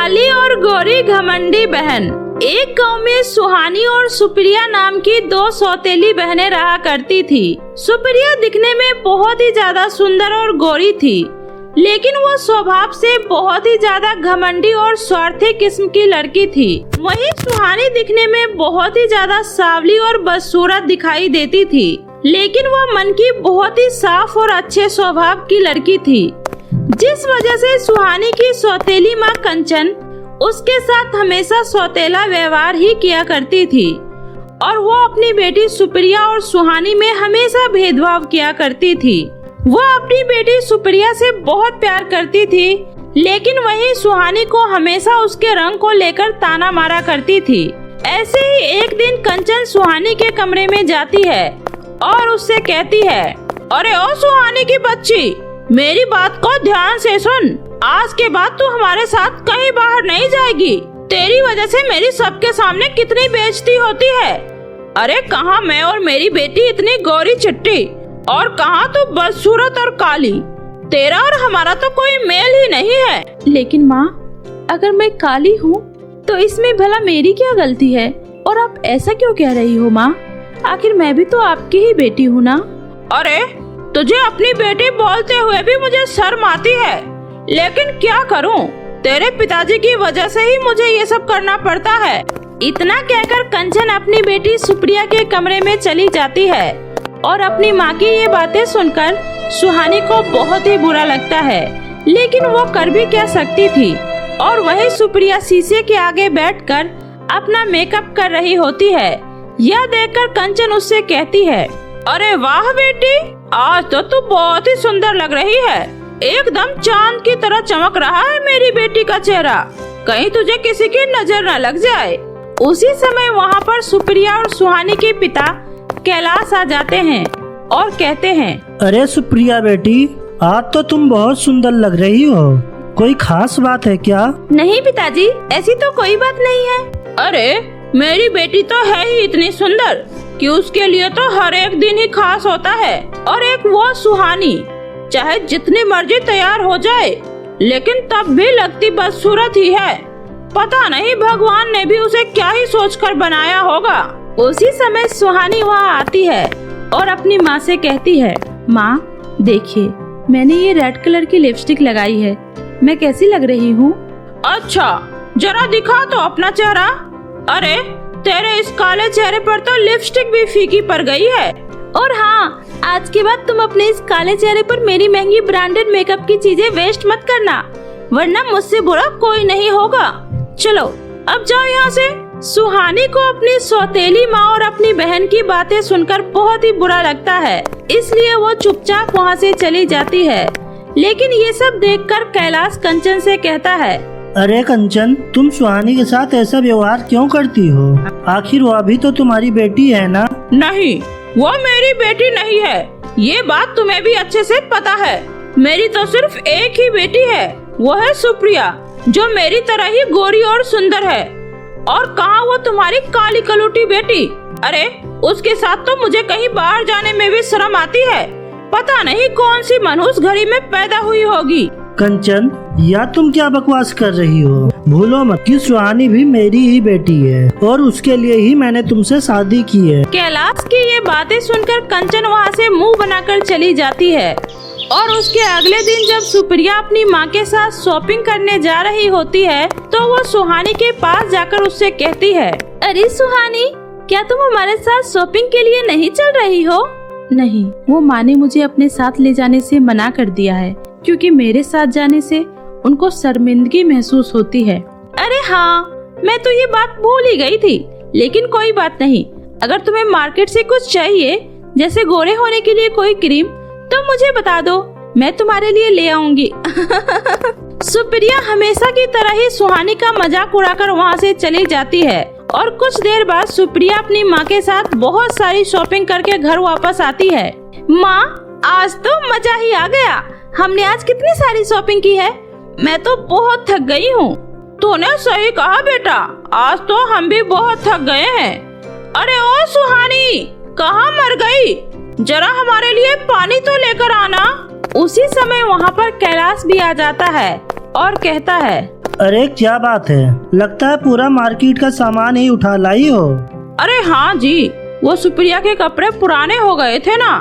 काली और गौरी घमंडी बहन। एक गांव में सुहानी और सुप्रिया नाम की दो सौतेली बहनें रहा करती थी। सुप्रिया दिखने में बहुत ही ज्यादा सुंदर और गोरी थी, लेकिन वो स्वभाव से बहुत ही ज्यादा घमंडी और स्वार्थी किस्म की लड़की थी। वहीं सुहानी दिखने में बहुत ही ज्यादा सावली और बदसूरत दिखाई देती थी, लेकिन वह मन की बहुत ही साफ और अच्छे स्वभाव की लड़की थी, जिस वजह से सुहानी की सौतेली माँ कंचन उसके साथ हमेशा सौतेला व्यवहार ही किया करती थी और वो अपनी बेटी सुप्रिया और सुहानी में हमेशा भेदभाव किया करती थी। वो अपनी बेटी सुप्रिया से बहुत प्यार करती थी, लेकिन वहीं सुहानी को हमेशा उसके रंग को लेकर ताना मारा करती थी। ऐसे ही एक दिन कंचन सुहानी के कमरे में जाती है और उससे कहती है, अरे ओ सुहानी की बच्ची, मेरी बात को ध्यान से सुन। आज के बाद तू हमारे साथ कहीं बाहर नहीं जाएगी। तेरी वजह से मेरी सबके सामने कितनी बेइज्जती होती है। अरे कहाँ मैं और मेरी बेटी इतनी गोरी चिट्टी और कहाँ तू बदसूरत और काली। तेरा और हमारा तो कोई मेल ही नहीं है। लेकिन माँ, अगर मैं काली हूँ तो इसमें भला मेरी क्या गलती है? और आप ऐसा क्यों कह रही हो माँ? आखिर मैं भी तो आपकी ही बेटी हूँ ना। अरे तुझे अपनी बेटी बोलते हुए भी मुझे शर्म आती है, लेकिन क्या करूं? तेरे पिताजी की वजह से ही मुझे ये सब करना पड़ता है। इतना कहकर कंचन अपनी बेटी सुप्रिया के कमरे में चली जाती है और अपनी माँ की ये बातें सुनकर सुहानी को बहुत ही बुरा लगता है, लेकिन वो कर भी क्या सकती थी। और वही सुप्रिया शीशे के आगे बैठकर अपना मेकअप कर रही होती है। यह देखकर कंचन उससे कहती है, अरे वाह बेटी, आज तो तू बहुत ही सुंदर लग रही है। एकदम चांद की तरह चमक रहा है मेरी बेटी का चेहरा। कहीं तुझे किसी की नजर न लग जाए। उसी समय वहाँ पर सुप्रिया और सुहानी के पिता कैलाश आ जाते हैं और कहते हैं, अरे सुप्रिया बेटी, आज तो तुम बहुत सुंदर लग रही हो। कोई खास बात है क्या? नहीं पिताजी, ऐसी तो कोई बात नहीं है। अरे मेरी बेटी तो है ही इतनी सुंदर कि उसके लिए तो हर एक दिन ही खास होता है। और एक वो सुहानी, चाहे जितनी मर्जी तैयार हो जाए, लेकिन तब भी लगती बदसूरत ही है। पता नहीं भगवान ने भी उसे क्या ही सोचकर बनाया होगा। उसी समय सुहानी वहाँ आती है और अपनी माँ से कहती है, माँ देखिए, मैंने ये रेड कलर की लिपस्टिक लगाई है, मैं कैसी लग रही हूँ? अच्छा जरा दिखा तो अपना चेहरा। अरे तेरे इस काले चेहरे पर तो लिपस्टिक भी फीकी पड़ गई है। और हाँ, आज के बाद तुम अपने इस काले चेहरे पर मेरी महंगी ब्रांडेड मेकअप की चीजें वेस्ट मत करना, वरना मुझसे बुरा कोई नहीं होगा। चलो अब जाओ यहाँ से। सुहानी को अपनी सौतेली माँ और अपनी बहन की बातें सुनकर बहुत ही बुरा लगता है, इसलिए वो चुपचाप वहाँ से चली जाती है। लेकिन ये सब देखकर कैलाश कंचन से कहता है, अरे कंचन, तुम सुहानी के साथ ऐसा व्यवहार क्यों करती हो? आखिर वो अभी तो तुम्हारी बेटी है ना? नहीं, वो मेरी बेटी नहीं है। ये बात तुम्हें भी अच्छे से पता है। मेरी तो सिर्फ एक ही बेटी है, वो है सुप्रिया, जो मेरी तरह ही गोरी और सुंदर है। और कहाँ वो तुम्हारी काली कलूटी बेटी? अरे उसके साथ तो मुझे कहीं बाहर जाने में भी शर्म आती है। पता नहीं कौन सी मनहूस घड़ी में पैदा हुई होगी। कंचन, या तुम क्या बकवास कर रही हो? भूलो मत कि सुहानी भी मेरी ही बेटी है और उसके लिए ही मैंने तुमसे शादी की है। कैलाश की ये बातें सुनकर कंचन वहाँ से मुंह बनाकर चली जाती है। और उसके अगले दिन जब सुप्रिया अपनी माँ के साथ शॉपिंग करने जा रही होती है, तो वो सुहानी के पास जाकर उससे कहती है, अरे सुहानी, क्या तुम हमारे साथ शॉपिंग के लिए नहीं चल रही हो? नहीं, वो माँ ने मुझे अपने साथ ले जाने से मना कर दिया है, क्योंकि मेरे साथ जाने से उनको शर्मिंदगी महसूस होती है। अरे हाँ, मैं तो ये बात भूल ही गई थी। लेकिन कोई बात नहीं, अगर तुम्हें मार्केट से कुछ चाहिए, जैसे गोरे होने के लिए कोई क्रीम, तो मुझे बता दो, मैं तुम्हारे लिए ले आऊंगी। सुप्रिया हमेशा की तरह ही सुहानी का मजाक उड़ाकर वहाँ से चली जाती है। और कुछ देर बाद सुप्रिया अपनी माँ के साथ बहुत सारी शॉपिंग करके घर वापस आती है। माँ, आज तो मजा ही आ गया। हमने आज कितनी सारी शॉपिंग की है, मैं तो बहुत थक गई हूँ। तूने सही कहा बेटा, आज तो हम भी बहुत थक गए हैं। अरे ओ सुहानी, कहाँ मर गई? जरा हमारे लिए पानी तो लेकर आना। उसी समय वहाँ पर कैलाश भी आ जाता है और कहता है, अरे क्या बात है, लगता है पूरा मार्केट का सामान ही उठा लाई हो। अरे हाँ जी, वो सुप्रिया के कपड़े पुराने हो गए थे ना,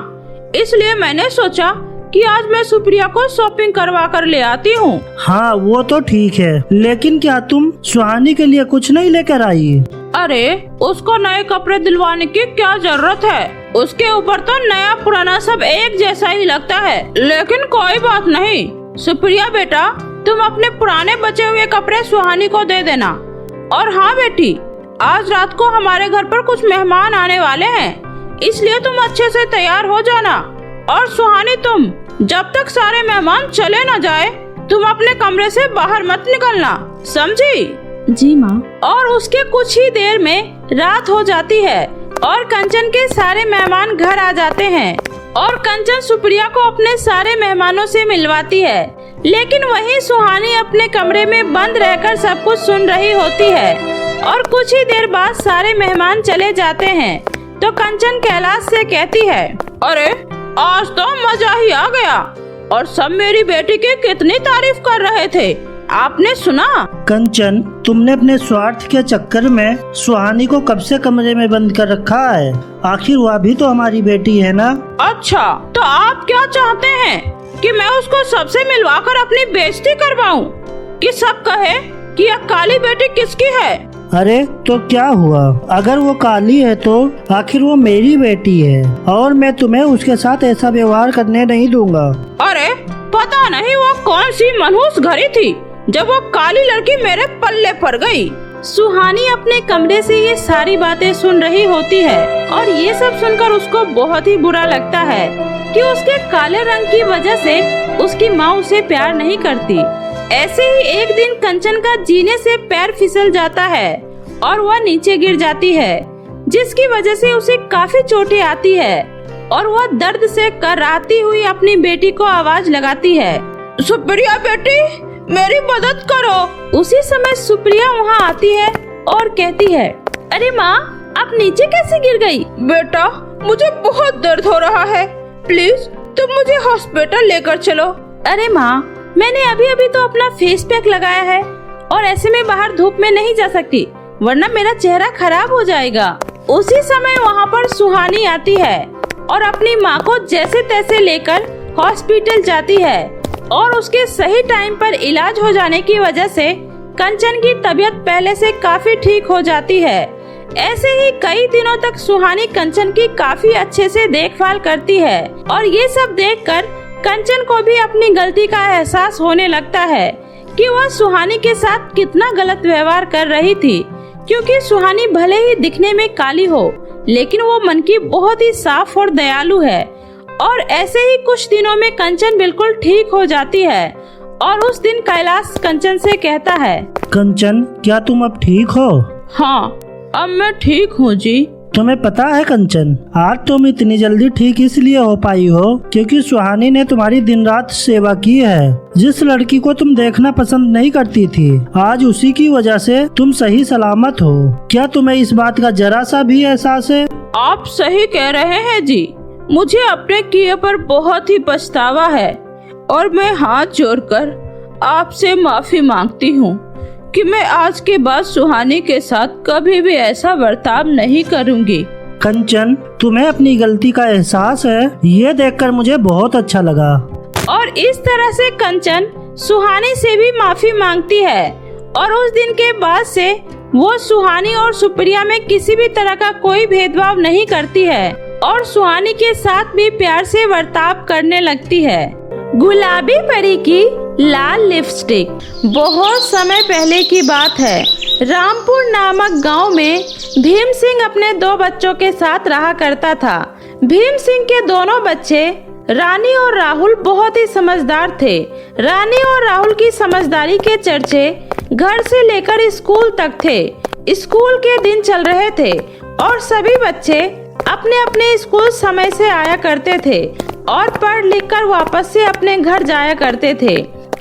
इसलिए मैंने सोचा कि आज मैं सुप्रिया को शॉपिंग करवा कर ले आती हूँ। हाँ वो तो ठीक है, लेकिन क्या तुम सुहानी के लिए कुछ नहीं लेकर आई? अरे उसको नए कपड़े दिलवाने की क्या जरूरत है, उसके ऊपर तो नया पुराना सब एक जैसा ही लगता है। लेकिन कोई बात नहीं सुप्रिया बेटा, तुम अपने पुराने बचे हुए कपड़े सुहानी को दे देना। और हाँ बेटी, आज रात को हमारे घर पर कुछ मेहमान आने वाले हैं, इसलिए तुम अच्छे से तैयार हो जाना। और सुहानी तुम जब तक सारे मेहमान चले न जाए, तुम अपने कमरे से बाहर मत निकलना, समझी? जी माँ। और उसके कुछ ही देर में रात हो जाती है और कंचन के सारे मेहमान घर आ जाते हैं और कंचन सुप्रिया को अपने सारे मेहमानों से मिलवाती है। लेकिन वहीं सुहानी अपने कमरे में बंद रहकर सब कुछ सुन रही होती है और कुछ ही देर बाद सारे मेहमान चले जाते हैं तो कंचन कैलाश से कहती है, अरे आज तो मजा ही आ गया और सब मेरी बेटी की कितनी तारीफ कर रहे थे, आपने सुना? कंचन, तुमने अपने स्वार्थ के चक्कर में सुहानी को कब से कमरे में बंद कर रखा है? आखिर वह भी तो हमारी बेटी है ना। अच्छा, तो आप क्या चाहते हैं कि मैं उसको सबसे मिलवाकर अपनी बेइज्जती करवाऊं, कि सब कहे कि यह काली बेटी किसकी है? अरे तो क्या हुआ, अगर वो काली है तो आखिर वो मेरी बेटी है और मैं तुम्हें उसके साथ ऐसा व्यवहार करने नहीं दूंगा। अरे पता नहीं वो कौन सी मनहूस घड़ी थी जब वो काली लड़की मेरे पल्ले पड़ गई। सुहानी अपने कमरे से ये सारी बातें सुन रही होती है और ये सब सुनकर उसको बहुत ही बुरा लगता है कि उसके काले रंग की वजह से उसकी माँ उसे प्यार नहीं करती। ऐसे ही एक दिन कंचन का जीने से पैर फिसल जाता है और वह नीचे गिर जाती है, जिसकी वजह से उसे काफी चोटें आती है और वह दर्द से कराहती हुई अपनी बेटी को आवाज लगाती है, सुप्रिया बेटी मेरी मदद करो। उसी समय सुप्रिया वहाँ आती है और कहती है, अरे माँ आप नीचे कैसे गिर गई? बेटा मुझे बहुत दर्द हो रहा है, प्लीज तुम मुझे हॉस्पिटल लेकर चलो। अरे माँ, मैंने अभी अभी तो अपना फेस पैक लगाया है और ऐसे में बाहर धूप में नहीं जा सकती, वरना मेरा चेहरा खराब हो जाएगा। उसी समय वहाँ पर सुहानी आती है और अपनी माँ को जैसे तैसे लेकर हॉस्पिटल जाती है और उसके सही टाइम पर इलाज हो जाने की वजह से कंचन की तबीयत पहले से काफी ठीक हो जाती है। ऐसे ही कई दिनों तक सुहानी कंचन की काफी अच्छे से देखभाल करती है और ये सब देखकर कंचन को भी अपनी गलती का एहसास होने लगता है कि वह सुहानी के साथ कितना गलत व्यवहार कर रही थी, क्योंकि सुहानी भले ही दिखने में काली हो लेकिन वो मन की बहुत ही साफ और दयालु है। और ऐसे ही कुछ दिनों में कंचन बिल्कुल ठीक हो जाती है और उस दिन कैलाश कंचन से कहता है, कंचन क्या तुम अब ठीक हो? हाँ अब मैं ठीक हूँ जी। तुम्हें पता है कंचन, आज तुम इतनी जल्दी ठीक इसलिए हो पाई हो क्योंकि सुहानी ने तुम्हारी दिन रात सेवा की है। जिस लड़की को तुम देखना पसंद नहीं करती थी, आज उसी की वजह से तुम सही सलामत हो। क्या तुम्हें इस बात का जरा सा भी एहसास है? आप सही कह रहे हैं जी, मुझे अपने किए पर बहुत ही पछतावा है और मैं हाथ जोड़कर आपसे माफी मांगती हूँ कि मैं आज के बाद सुहानी के साथ कभी भी ऐसा बर्ताव नहीं करूँगी। कंचन, तुम्हें अपनी गलती का एहसास है, ये देखकर मुझे बहुत अच्छा लगा। और इस तरह से कंचन सुहानी से भी माफी मांगती है और उस दिन के बाद से वो सुहानी और सुप्रिया में किसी भी तरह का कोई भेदभाव नहीं करती है और सुहानी के साथ भी प्यार से बर्ताव करने लगती है। गुलाबी परी की लाल लिपस्टिक। बहुत समय पहले की बात है, रामपुर नामक गांव में भीम सिंह अपने 2 बच्चों के साथ रहा करता था। भीम सिंह के दोनों बच्चे रानी और राहुल बहुत ही समझदार थे। रानी और राहुल की समझदारी के चर्चे घर से लेकर स्कूल तक थे। स्कूल के दिन चल रहे थे और सभी बच्चे अपने अपने स्कूल समय से आया करते थे और पढ़ लिख कर वापस से अपने घर जाया करते थे।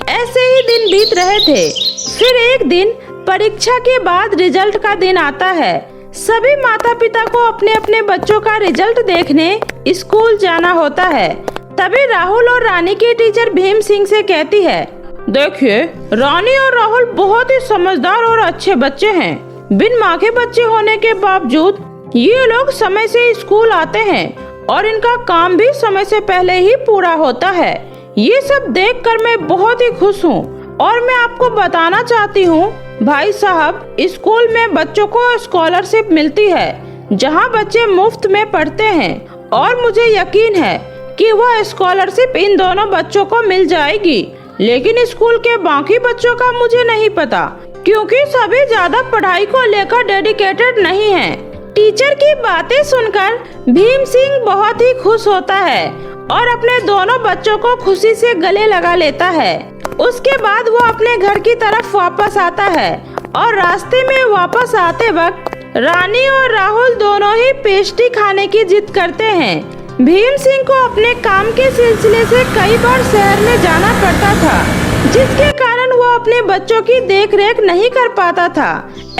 ऐसे ही दिन बीत रहे थे। फिर एक दिन परीक्षा के बाद रिजल्ट का दिन आता है। सभी माता पिता को अपने अपने बच्चों का रिजल्ट देखने स्कूल जाना होता है। तभी राहुल और रानी की टीचर भीम सिंह से कहती है, देखिए, रानी और राहुल बहुत ही समझदार और अच्छे बच्चे हैं। बिन माँ के बच्चे होने के बावजूद ये लोग समय से स्कूल आते हैं और इनका काम भी समय से पहले ही पूरा होता है। ये सब देखकर मैं बहुत ही खुश हूँ। और मैं आपको बताना चाहती हूँ भाई साहब, स्कूल में बच्चों को स्कॉलरशिप मिलती है जहाँ बच्चे मुफ्त में पढ़ते हैं और मुझे यकीन है कि वह स्कॉलरशिप इन दोनों बच्चों को मिल जाएगी। लेकिन स्कूल के बाकी बच्चों का मुझे नहीं पता, क्योंकि सभी ज्यादा पढ़ाई को लेकर डेडिकेटेड नहीं हैं। टीचर की बातें सुनकर भीम सिंह बहुत ही खुश होता है और अपने दोनों बच्चों को खुशी से गले लगा लेता है। उसके बाद वो अपने घर की तरफ वापस आता है और रास्ते में वापस आते वक्त रानी और राहुल दोनों ही पेस्ट्री खाने की जिद करते हैं। भीम सिंह को अपने काम के सिलसिले से कई बार शहर में जाना पड़ता था, जिसके कारण वो अपने बच्चों की देखरेख नहीं कर पाता था।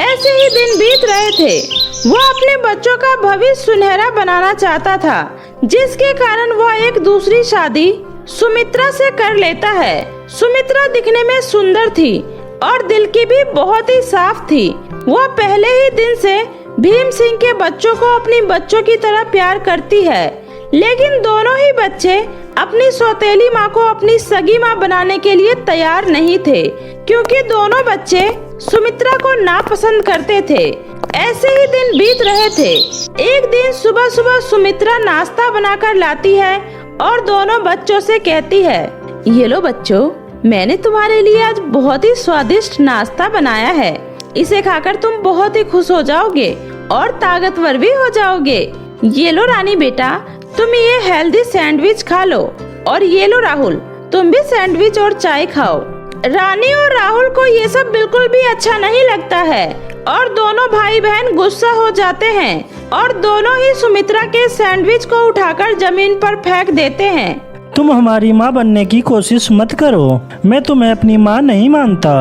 ऐसे ही दिन बीत रहे थे। वो अपने बच्चों का भविष्य सुनहरा बनाना चाहता था, जिसके कारण वो एक दूसरी शादी सुमित्रा से कर लेता है। सुमित्रा दिखने में सुंदर थी और दिल की भी बहुत ही साफ थी। वो पहले ही दिन से भीम सिंह के बच्चों को अपनी बच्चों की तरह प्यार करती है, लेकिन दोनों ही बच्चे अपनी सौतेली माँ को अपनी सगी माँ बनाने के लिए तैयार नहीं थे, क्योंकि दोनों बच्चे सुमित्रा को नापसंद करते थे। ऐसे ही दिन बीत रहे थे। एक दिन सुबह सुबह सुमित्रा नाश्ता बनाकर लाती है और दोनों बच्चों से कहती है, ये लो बच्चों, मैंने तुम्हारे लिए आज बहुत ही स्वादिष्ट नाश्ता बनाया है। इसे खाकर तुम बहुत ही खुश हो जाओगे और ताकतवर भी हो जाओगे। ये लो रानी बेटा, तुम ये हेल्दी सैंडविच खा लो, और ये लो राहुल, तुम भी सैंडविच और चाय खाओ। रानी और राहुल को ये सब बिल्कुल भी अच्छा नहीं लगता है और दोनों भाई बहन गुस्सा हो जाते हैं और दोनों ही सुमित्रा के सैंडविच को उठाकर जमीन पर फेंक देते हैं। तुम हमारी माँ बनने की कोशिश मत करो, मैं तुम्हें अपनी माँ नहीं मानता।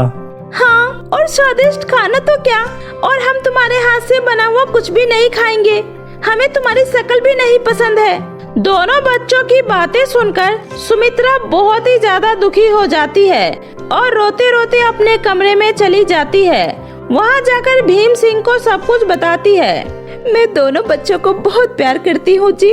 हाँ, और स्वादिष्ट खाना तो क्या, और हम तुम्हारे हाथ से बना हुआ कुछ भी नहीं खाएंगे। हमें तुम्हारी शक्ल भी नहीं पसंद है। दोनों बच्चों की बातें सुनकर सुमित्रा बहुत ही ज्यादा दुखी हो जाती है और रोते रोते अपने कमरे में चली जाती है। वहाँ जाकर भीम सिंह को सब कुछ बताती है। मैं दोनों बच्चों को बहुत प्यार करती हूँ जी,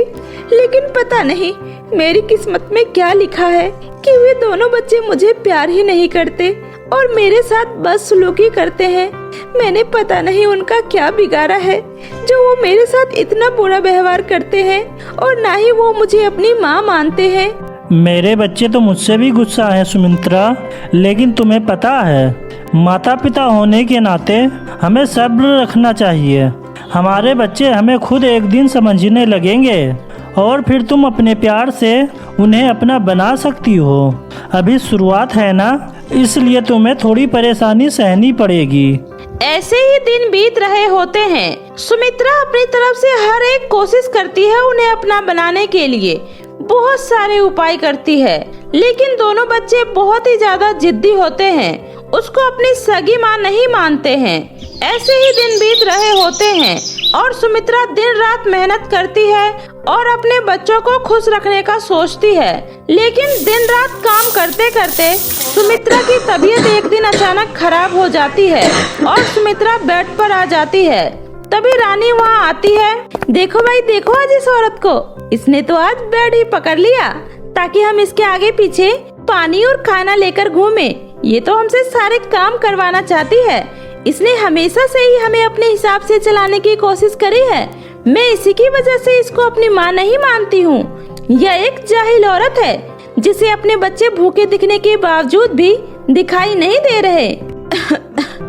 लेकिन पता नहीं मेरी किस्मत में क्या लिखा है कि वे दोनों बच्चे मुझे प्यार ही नहीं करते और मेरे साथ बदसलूकी करते हैं। मैंने पता नहीं उनका क्या बिगाड़ा है जो वो मेरे साथ इतना बुरा व्यवहार करते हैं, और ना ही वो मुझे अपनी माँ मानते हैं। मेरे बच्चे तो मुझसे भी गुस्सा है सुमित्रा, लेकिन तुम्हें पता है माता पिता होने के नाते हमें सब्र रखना चाहिए। हमारे बच्चे हमें खुद एक दिन समझने लगेंगे और फिर तुम अपने प्यार से उन्हें अपना बना सकती हो। अभी शुरुआत है ना, इसलिए तुम्हें थोड़ी परेशानी सहनी पड़ेगी। ऐसे ही दिन बीत रहे होते हैं। सुमित्रा अपनी तरफ से हर एक कोशिश करती है उन्हें अपना बनाने के लिए, बहुत सारे उपाय करती है, लेकिन दोनों बच्चे बहुत ही ज्यादा जिद्दी होते हैं, उसको अपनी सगी माँ नहीं मानते हैं। ऐसे ही दिन बीत रहे होते हैं और सुमित्रा दिन रात मेहनत करती है और अपने बच्चों को खुश रखने का सोचती है, लेकिन दिन रात काम करते करते सुमित्रा की तबीयत एक दिन अचानक खराब हो जाती है और सुमित्रा बेड पर आ जाती है। तभी रानी वहाँ आती है। देखो भाई देखो, आज इस औरत को, इसने तो आज बेड ही पकड़ लिया ताकि हम इसके आगे पीछे पानी और खाना लेकर घूमें। ये तो हमसे सारे काम करवाना चाहती है। इसने हमेशा से ही हमें अपने हिसाब से चलाने की कोशिश करी है। मैं इसी की वजह से इसको अपनी माँ नहीं मानती हूँ। यह एक जाहिल औरत है जिसे अपने बच्चे भूखे दिखने के बावजूद भी दिखाई नहीं दे रहे।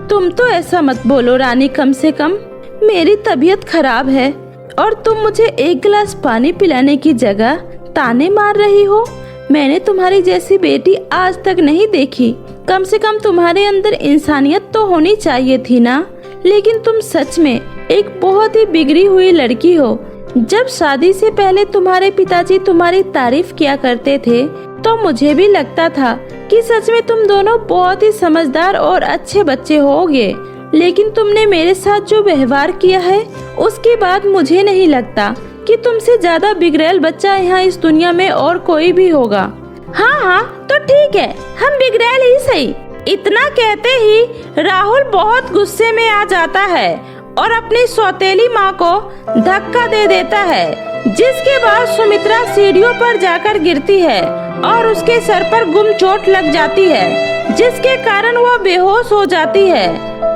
तुम तो ऐसा मत बोलो रानी, कम से कम मेरी तबीयत खराब है और तुम मुझे एक गिलास पानी पिलाने की जगह ताने मार रही हो। मैंने तुम्हारी जैसी बेटी आज तक नहीं देखी। कम से कम तुम्हारे अंदर इंसानियत तो होनी चाहिए थी ना। लेकिन तुम सच में एक बहुत ही बिगड़ी हुई लड़की हो। जब शादी से पहले तुम्हारे पिताजी तुम्हारी तारीफ किया करते थे तो मुझे भी लगता था कि सच में तुम दोनों बहुत ही समझदार और अच्छे बच्चे होगे, लेकिन तुमने मेरे साथ जो व्यवहार किया है उसके बाद मुझे नहीं लगता कि तुमसे ज्यादा बिगड़ैल बच्चा यहाँ इस दुनिया में और कोई भी होगा। हाँ हाँ तो ठीक है, हम बिगड़ैल ही सही। इतना कहते ही राहुल बहुत गुस्से में आ जाता है और अपनी सौतेली माँ को धक्का दे देता है, जिसके बाद सुमित्रा सीढ़ियों पर जाकर गिरती है और उसके सर पर गुम चोट लग जाती है, जिसके कारण वह बेहोश हो जाती है।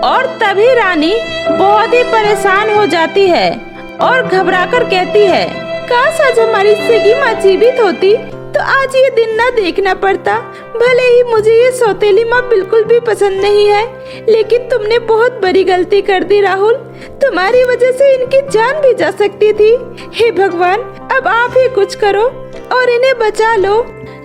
और तभी रानी बहुत ही परेशान हो जाती है और घबराकर कहती है, काश आज हमारी सगी माँ जीवित होती तो आज ये दिन ना देखना पड़ता। भले ही मुझे ये सौतेली माँ बिल्कुल भी पसंद नहीं है, लेकिन तुमने बहुत बड़ी गलती कर दी राहुल। तुम्हारी वजह से इनकी जान भी जा सकती थी। हे भगवान, अब आप ही कुछ करो और इन्हें बचा लो।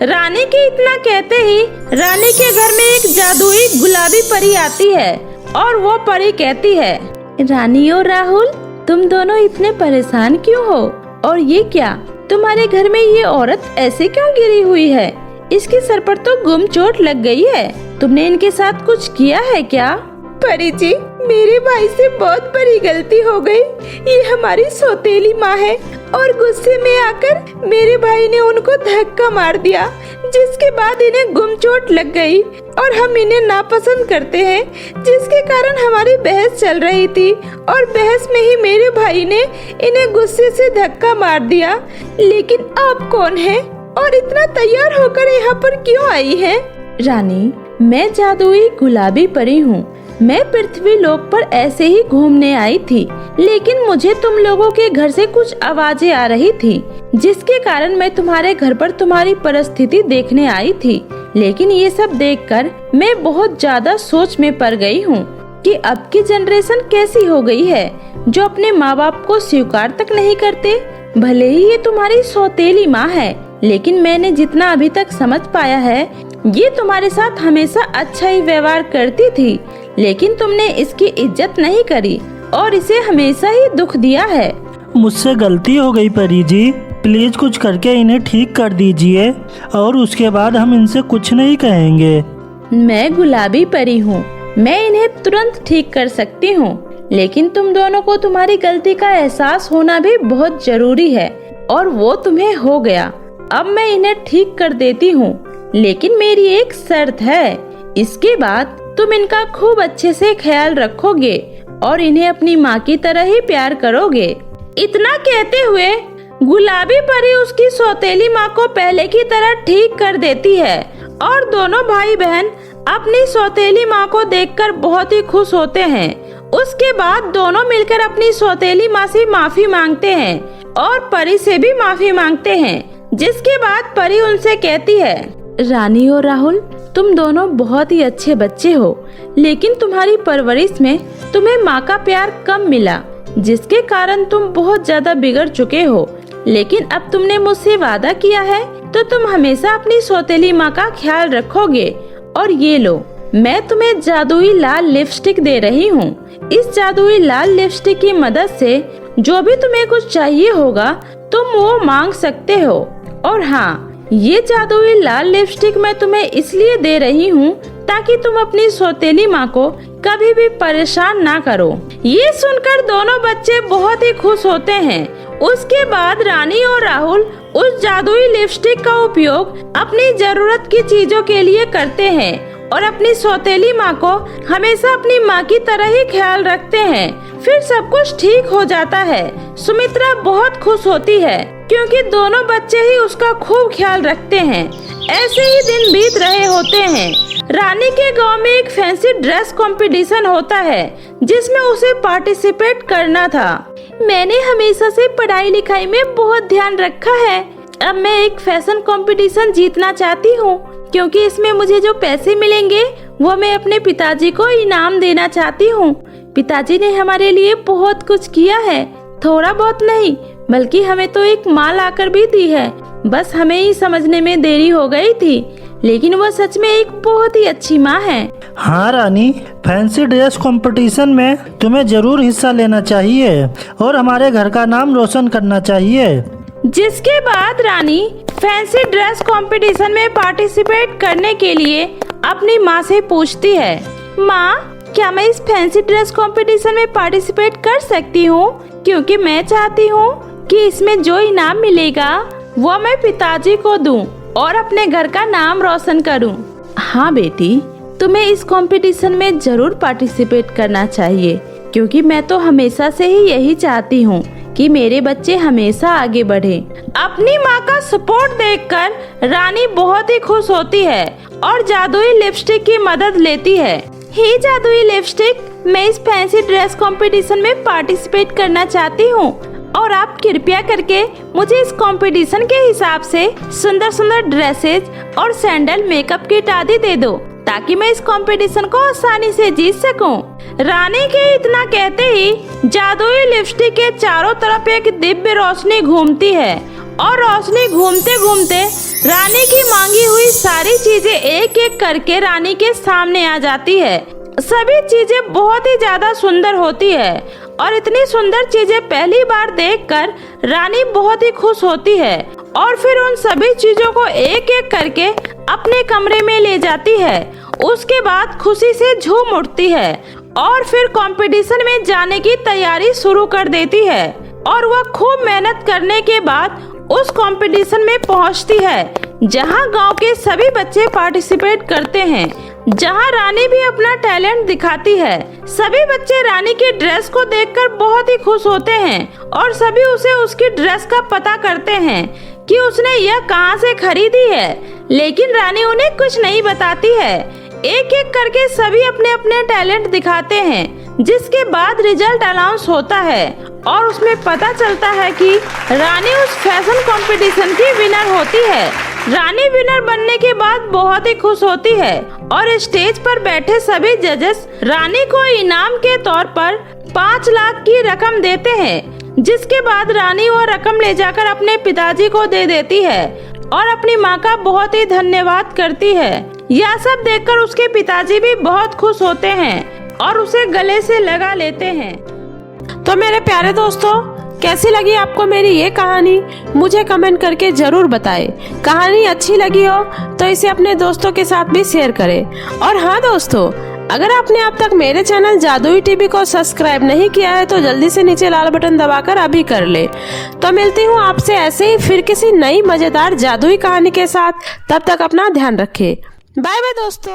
रानी के इतना कहते ही रानी के घर में एक जादुई गुलाबी परी आती है और वो परी कहती है, रानी और राहुल, तुम दोनों इतने परेशान क्यों हो? और ये क्या, तुम्हारे घर में ये औरत ऐसे क्यों गिरी हुई है? इसके सर पर तो गुम चोट लग गई है। तुमने इनके साथ कुछ किया है क्या? परी जी, मेरे भाई से बहुत बड़ी गलती हो गई। ये हमारी सौतेली माँ है और गुस्से में आकर मेरे भाई ने उनको धक्का मार दिया, जिसके बाद इन्हें गुम चोट लग गई और हम इन्हें नापसंद करते हैं, जिसके कारण हमारी बहस चल रही थी और बहस में ही मेरे भाई ने इन्हें गुस्से से धक्का मार दिया। लेकिन आप कौन हैं और इतना तैयार होकर यहाँ पर क्यों आई हैं? रानी, मैं जादुई गुलाबी परी हूँ। मैं पृथ्वी लोक पर ऐसे ही घूमने आई थी, लेकिन मुझे तुम लोगों के घर से कुछ आवाजें आ रही थी, जिसके कारण मैं तुम्हारे घर पर तुम्हारी परिस्थिति देखने आई थी। लेकिन ये सब देखकर मैं बहुत ज्यादा सोच में पड़ गई हूँ कि अब की जनरेशन कैसी हो गई है, जो अपने माँ बाप को स्वीकार तक नहीं करते। भले ही ये तुम्हारी सौतेली माँ है, लेकिन मैंने जितना अभी तक समझ पाया है, ये तुम्हारे साथ हमेशा अच्छा ही व्यवहार करती थी, लेकिन तुमने इसकी इज्जत नहीं करी और इसे हमेशा ही दुख दिया है। मुझसे गलती हो गई परी जी, प्लीज कुछ करके इन्हें ठीक कर दीजिए और उसके बाद हम इनसे कुछ नहीं कहेंगे। मैं गुलाबी परी हूँ, मैं इन्हें तुरंत ठीक कर सकती हूँ, लेकिन तुम दोनों को तुम्हारी गलती का एहसास होना भी बहुत जरूरी है और वो तुम्हें हो गया। अब मैं इन्हें ठीक कर देती हूँ, लेकिन मेरी एक शर्त है। इसके बाद तुम इनका खूब अच्छे से ख्याल रखोगे और इन्हें अपनी माँ की तरह ही प्यार करोगे। इतना कहते हुए गुलाबी परी उसकी सौतेली माँ को पहले की तरह ठीक कर देती है और दोनों भाई बहन अपनी सौतेली माँ को देखकर बहुत ही खुश होते हैं। उसके बाद दोनों मिलकर अपनी सौतेली माँ से माफी मांगते हैं और परी से भी माफी मांगते हैं, जिसके बाद परी उनसे कहती है, रानी और राहुल, तुम दोनों बहुत ही अच्छे बच्चे हो, लेकिन तुम्हारी परवरिश में तुम्हें माँ का प्यार कम मिला, जिसके कारण तुम बहुत ज्यादा बिगड़ चुके हो। लेकिन अब तुमने मुझसे वादा किया है तो तुम हमेशा अपनी सौतेली माँ का ख्याल रखोगे। और ये लो, मैं तुम्हें जादुई लाल लिपस्टिक दे रही हूँ। इस जादुई लाल लिपस्टिक की मदद से जो भी तुम्हें कुछ चाहिए होगा तुम वो मांग सकते हो। और हाँ, ये जादुई लाल लिपस्टिक मैं तुम्हें इसलिए दे रही हूँ ताकि तुम अपनी सौतेली माँ को कभी भी परेशान ना करो। ये सुनकर दोनों बच्चे बहुत ही खुश होते हैं। उसके बाद रानी और राहुल उस जादुई लिपस्टिक का उपयोग अपनी जरूरत की चीजों के लिए करते हैं और अपनी सौतेली माँ को हमेशा अपनी माँ की तरह ही ख्याल रखते हैं। फिर सब कुछ ठीक हो जाता है। सुमित्रा बहुत खुश होती है क्योंकि दोनों बच्चे ही उसका खूब ख्याल रखते हैं। ऐसे ही दिन बीत रहे होते हैं। रानी के गांव में एक फैंसी ड्रेस कंपटीशन होता है, जिसमें उसे पार्टिसिपेट करना था। मैंने हमेशा से पढ़ाई लिखाई में बहुत ध्यान रखा है। अब मैं एक फैशन कंपटीशन जीतना चाहती हूँ, क्योंकि इसमें मुझे जो पैसे मिलेंगे वो मैं अपने पिताजी को इनाम देना चाहती हूँ। पिताजी ने हमारे लिए बहुत कुछ किया है, थोड़ा बहुत नहीं बल्कि हमें तो एक माँ लाकर भी दी है। बस हमें ही समझने में देरी हो गई थी, लेकिन वो सच में एक बहुत ही अच्छी माँ है। हाँ रानी, फैंसी ड्रेस कंपटीशन में तुम्हें जरूर हिस्सा लेना चाहिए और हमारे घर का नाम रोशन करना चाहिए। जिसके बाद रानी फैंसी ड्रेस कंपटीशन में पार्टिसिपेट करने के लिए अपनी माँ से पूछती है, माँ, क्या मैं इस फैंसी ड्रेस कंपटीशन में पार्टिसिपेट कर सकती हूँ? क्योंकि मैं चाहती हूँ कि इसमें जो इनाम मिलेगा वो मैं पिताजी को दूं और अपने घर का नाम रोशन करूं। हाँ बेटी, तुम्हें इस कंपटीशन में जरूर पार्टिसिपेट करना चाहिए, क्योंकि मैं तो हमेशा से ही यही चाहती हूँ कि मेरे बच्चे हमेशा आगे बढ़े। अपनी माँ का सपोर्ट देखकर रानी बहुत ही खुश होती है और जादुई लिपस्टिक की मदद लेती है। हे जादुई लिपस्टिक, मैं इस फैंसी ड्रेस कंपटीशन में पार्टिसिपेट करना चाहती हूँ और आप कृपया करके मुझे इस कंपटीशन के हिसाब से सुंदर सुंदर ड्रेसेस और सैंडल, मेकअप किट आदि दे दो, ताकि मैं इस कंपटीशन को आसानी से जीत सकूं। रानी के इतना कहते ही जादुई लिपस्टिक के चारों तरफ एक दिव्य रोशनी घूमती है और रोशनी घूमते घूमते रानी की मांगी हुई सारी चीजें एक एक करके रानी के सामने आ जाती है। सभी चीजें बहुत ही ज्यादा सुंदर होती है और इतनी सुंदर चीजें पहली बार देखकर रानी बहुत ही खुश होती है और फिर उन सभी चीजों को एक एक करके अपने कमरे में ले जाती है। उसके बाद खुशी से झूम उठती है और फिर कंपटीशन में जाने की तैयारी शुरू कर देती है और वह खूब मेहनत करने के बाद उस कंपटीशन में पहुंचती है, जहां गांव के सभी बच्चे पार्टिसिपेट करते हैं, जहां रानी भी अपना टैलेंट दिखाती है। सभी बच्चे रानी की ड्रेस को देखकर बहुत ही खुश होते हैं और सभी उसे उसकी ड्रेस का पता करते हैं कि उसने यह कहां से खरीदी है, लेकिन रानी उन्हें कुछ नहीं बताती है। एक एक करके सभी अपने अपने टैलेंट दिखाते हैं, जिसके बाद रिजल्ट अनाउंस होता है और उसमें पता चलता है कि रानी उस फैशन कंपटीशन की विनर होती है। रानी विनर बनने के बाद बहुत ही खुश होती है और स्टेज पर बैठे सभी जजेस रानी को इनाम के तौर पर 5 लाख की रकम देते हैं, जिसके बाद रानी वो रकम ले जाकर अपने पिताजी को दे देती है और अपनी माँ का बहुत ही धन्यवाद करती है। यह सब देखकर उसके पिताजी भी बहुत खुश होते हैं और उसे गले से लगा लेते हैं। तो मेरे प्यारे दोस्तों, कैसी लगी आपको मेरी ये कहानी? मुझे कमेंट करके जरूर बताएं। कहानी अच्छी लगी हो तो इसे अपने दोस्तों के साथ भी शेयर करें। और हाँ दोस्तों, अगर आपने अब तक मेरे चैनल जादुई टीवी को सब्सक्राइब नहीं किया है तो जल्दी से नीचे लाल बटन दबाकर अभी कर ले। तो मिलती हूँ आपसे ऐसे ही फिर किसी नई मजेदार जादुई कहानी के साथ। तब तक अपना ध्यान रखें। बाय बाय दोस्तों।